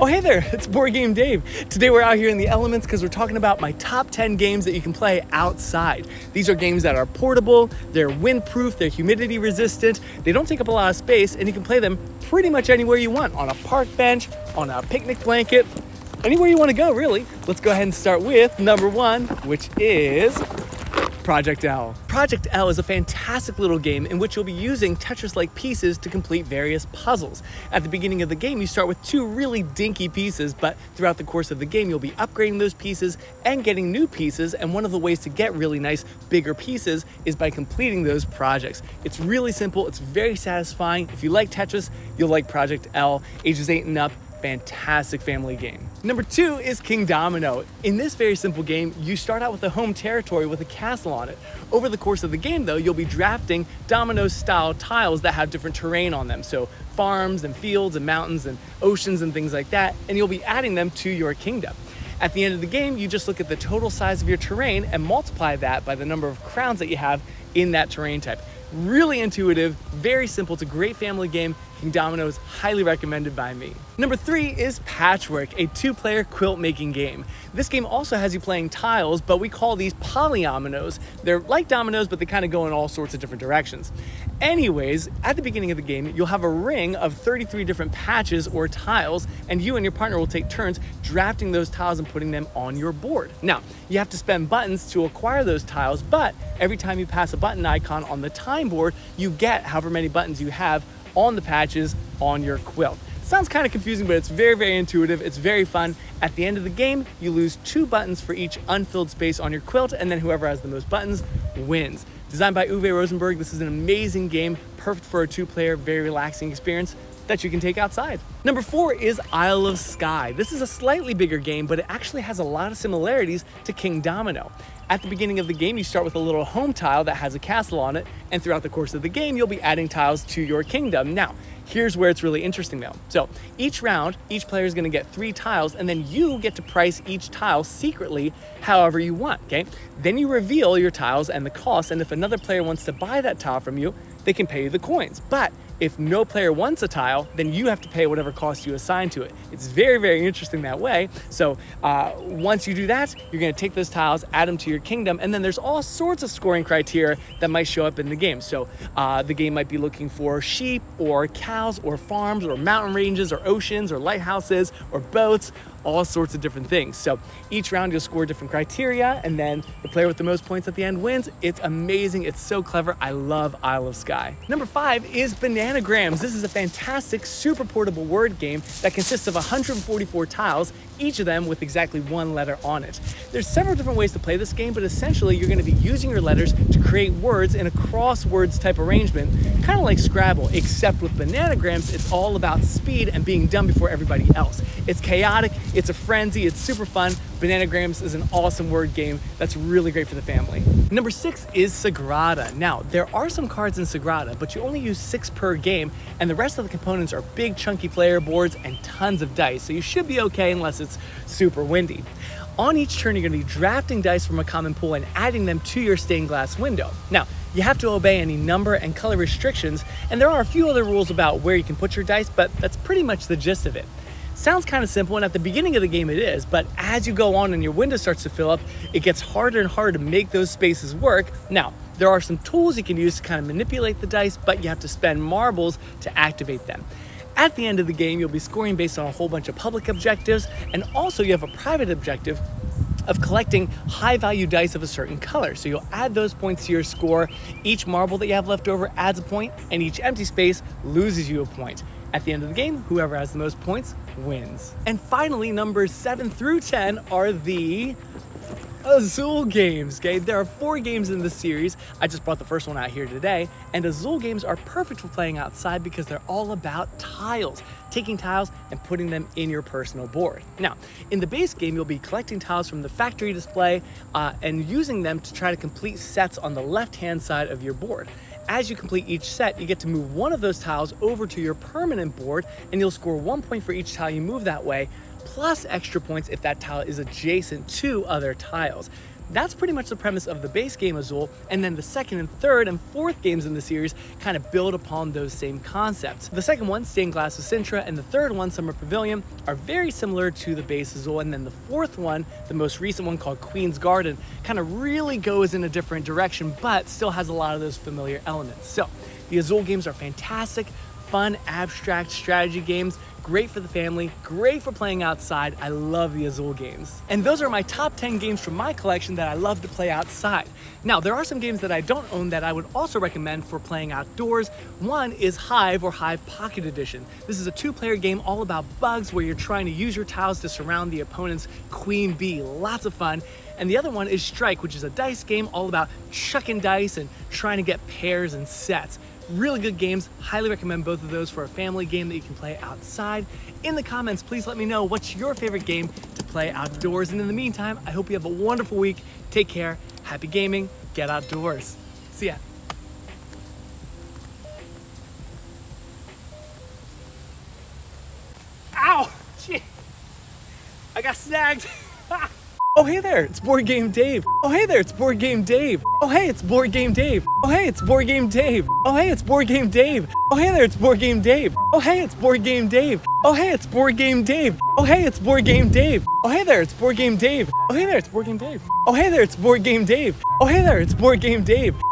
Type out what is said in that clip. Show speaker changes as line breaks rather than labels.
Oh, hey there, it's BoardGameDave. Today we're out here in the elements because we're talking about my top 10 games that you can play outside. These are games that are portable, they're windproof, they're humidity resistant, they don't take up a lot of space, and you can play them pretty much anywhere you want, on a park bench, on a picnic blanket, anywhere you want to go, really. Let's go ahead and start with number 1, which is Project L. Project L is a fantastic little game in which you'll be using Tetris-like pieces to complete various puzzles. At the beginning of the game, you start with 2 really dinky pieces, but throughout the course of the game, you'll be upgrading those pieces and getting new pieces, and one of the ways to get really nice, bigger pieces is by completing those projects. It's really simple, it's very satisfying. If you like Tetris, you'll like Project L. Ages 8 and up, fantastic family game. Number 2 is King Domino. In this very simple game, you start out with a home territory with a castle on it. Over the course of the game though, you'll be drafting domino style tiles that have different terrain on them. So farms and fields and mountains and oceans and things like that, and you'll be adding them to your kingdom. At the end of the game, you just look at the total size of your terrain and multiply that by the number of crowns that you have in that terrain type. Really intuitive, very simple, it's a great family game. King Domino is highly recommended by me. Number 3 is Patchwork, a 2-player quilt making game. This game also has you playing tiles, but we call these polyominoes. They're like dominoes, but they kind of go in all sorts of different directions. Anyways, at the beginning of the game, you'll have a ring of 33 different patches or tiles, and you and your partner will take turns drafting those tiles and putting them on your board. Now, you have to spend buttons to acquire those tiles, but every time you pass a button icon on the time board, you get however many buttons you have on the patches on your quilt. Sounds kind of confusing, but it's very, very intuitive. It's very fun. At the end of the game, you lose 2 buttons for each unfilled space on your quilt, and then whoever has the most buttons wins. Designed by Uwe Rosenberg, this is an amazing game, perfect for a 2-player, very relaxing experience that you can take outside. Number 4 is Isle of Skye. This is a slightly bigger game, but it actually has a lot of similarities to King Domino. At the beginning of the game, you start with a little home tile that has a castle on it, and throughout the course of the game, you'll be adding tiles to your kingdom. Now, here's where it's really interesting though. So each round, each player is gonna get 3 tiles, and then you get to price each tile secretly however you want, okay? Then you reveal your tiles and the cost, and if another player wants to buy that tile from you, they can pay you the coins. But if no player wants a tile, then you have to pay whatever cost you assign to it. It's very, very interesting that way. So once you do that, you're gonna take those tiles, add them to your kingdom, and then there's all sorts of scoring criteria that might show up in the game. So the game might be looking for sheep or cows or farms or mountain ranges or oceans or lighthouses or boats, all sorts of different things. So each round you'll score different criteria, and then the player with the most points at the end wins. It's amazing, it's so clever. I love Isle of Skye. Number 5 is Bananagrams. This is a fantastic, super portable word game that consists of 144 tiles, each of them with exactly 1 letter on it. There's several different ways to play this game, but essentially you're gonna be using your letters to create words in a crosswords type arrangement, kind of like Scrabble, except with Bananagrams, it's all about speed and being done before everybody else. It's chaotic, it's a frenzy, it's super fun. Bananagrams is an awesome word game that's really great for the family. Number 6 is Sagrada. Now, there are some cards in Sagrada, but you only use 6 per game, and the rest of the components are big chunky player boards and tons of dice, so you should be okay unless it's super windy. On each turn, you're gonna be drafting dice from a common pool and adding them to your stained glass window. Now, you have to obey any number and color restrictions, and there are a few other rules about where you can put your dice, but that's pretty much the gist of it. Sounds kind of simple, and at the beginning of the game it is, but as you go on and your window starts to fill up, it gets harder and harder to make those spaces work. Now, there are some tools you can use to kind of manipulate the dice, but you have to spend marbles to activate them. At the end of the game, you'll be scoring based on a whole bunch of public objectives, and also you have a private objective of collecting high-value dice of a certain color. So you'll add those points to your score. Each marble that you have left over adds a point, and each empty space loses you a point. At the end of the game, whoever has the most points wins. And finally, numbers 7 through 10 are the Azul games, okay? There are 4 games in this series. I just brought the first one out here today, and Azul games are perfect for playing outside because they're all about tiles, taking tiles and putting them in your personal board. Now, in the base game, you'll be collecting tiles from the factory display and using them to try to complete sets on the left-hand side of your board. As you complete each set, you get to move one of those tiles over to your permanent board, and you'll score 1 point for each tile you move that way, plus extra points if that tile is adjacent to other tiles. That's pretty much the premise of the base game Azul, and then the second and third and fourth games in the series kind of build upon those same concepts. The second one, Stained Glass of Sintra, and the third one, Summer Pavilion, are very similar to the base Azul, and then the fourth one, the most recent one called Queen's Garden, kind of really goes in a different direction, but still has a lot of those familiar elements. So the Azul games are fantastic, fun, abstract strategy games, great for the family, great for playing outside. I love the Azul games. And those are my top 10 games from my collection that I love to play outside. Now, there are some games that I don't own that I would also recommend for playing outdoors. One is Hive or Hive Pocket Edition. This is a 2-player game all about bugs where you're trying to use your tiles to surround the opponent's queen bee. Lots of fun. And the other one is Strike, which is a dice game all about chucking dice and trying to get pairs and sets. Really good games. Highly recommend both of those for a family game that you can play outside. In the comments, please let me know what's your favorite game to play outdoors. And in the meantime, I hope you have a wonderful week. Take care. Happy gaming. Get outdoors. See ya. Ow! Gee. I got snagged. Oh, hey there, it's BoardGameDave. Oh, hey there, it's BoardGameDave. Oh, hey, it's BoardGameDave. Oh, hey, it's BoardGameDave. Oh, hey, it's BoardGameDave. Oh, hey there, it's BoardGameDave. Oh, hey, it's BoardGameDave. Oh, hey, it's BoardGameDave. Oh, hey, it's BoardGameDave. Oh, hey there, it's BoardGameDave. Oh, hey there, it's BoardGameDave. Oh, hey there, it's BoardGameDave. Oh, hey there, it's BoardGameDave.